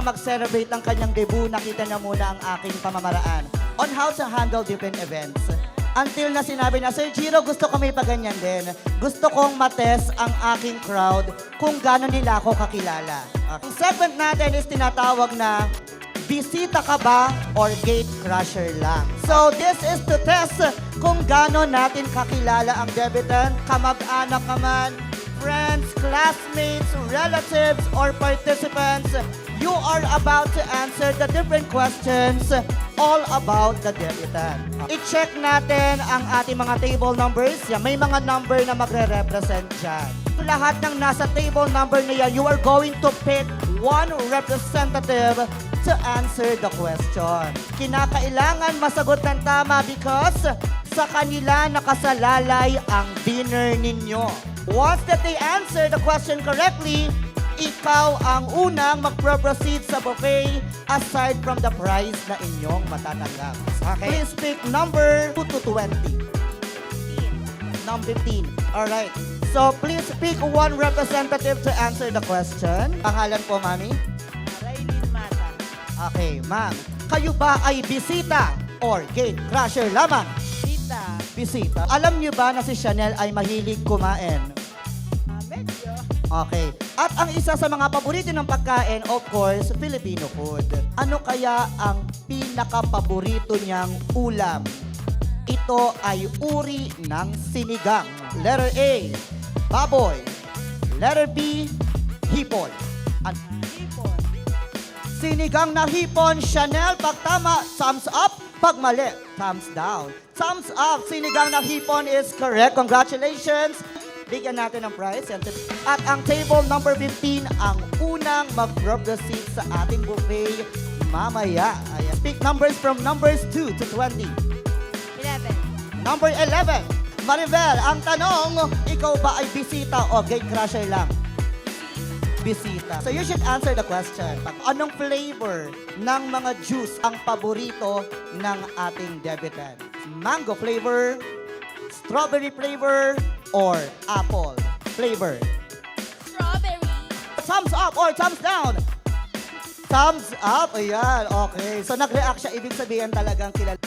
siya mag-celebrate ng kanyang debut, nakita niya muna ang aking pamamaraan on how to handle different events. Until na sinabi na, Sir Giro, gusto ko may paganyan din. Gusto kong matest ang aking crowd kung gano'n nila ako kakilala. Ang segment natin is tinatawag na bisita ka ba or gate crusher lang? So this is to test kung gano'n natin kakilala ang debutant, kamag-anak ka man, friends, classmates, relatives, or participants. You are about to answer the different questions all about the debutant. I-check natin ang ating mga table numbers. Yan, may mga number na magre-represent dyan. Lahat ng nasa table number na yan, you are going to pick one representative to answer the question. Kinakailangan masagot ng tama because sa kanila nakasalalay ang dinner ninyo. Once that they answer the question correctly, ikaw ang unang magpro-proceed sa buffet aside from the prize na inyong matatanggap. Okay? Please pick number 2 to 20. Number 15. Alright. So, please pick one representative to answer the question. Pangalan po, Mami? Raylene Mata. Okay, Ma'am. Kayo ba ay bisita or gate crusher lamang? Tita. Bisita. Alam niyo ba na si Chanel ay mahilig kumain? Medyo. Okay. At ang isa sa mga paborito ng pagkain, of course, Filipino food. Ano kaya ang pinaka-paborito niyang ulam? Ito ay uri ng sinigang. Letter A, baboy. Letter B, hipon. Hipon. Sinigang na hipon, Chanel, pag tama, thumbs up. Pag mali, thumbs down. Thumbs up, sinigang na hipon is correct. Congratulations. Bigyan natin ng prize. At ang table number 15, ang unang mag-proceed sa ating buffet mamaya. Ayan. Speak numbers from numbers 2 to 20. 11. Number 11, Maribel, ang tanong, ikaw ba ay bisita o gate crusher lang? Bisita. So you should answer the question. Anong flavor ng mga juice ang paborito ng ating debutant? Mango flavor, strawberry flavor, or apple flavor? Strawberry. Thumbs up or thumbs down? Thumbs up. Ayan, okay. So nag-react siya, ibig sabihin talagang kilala.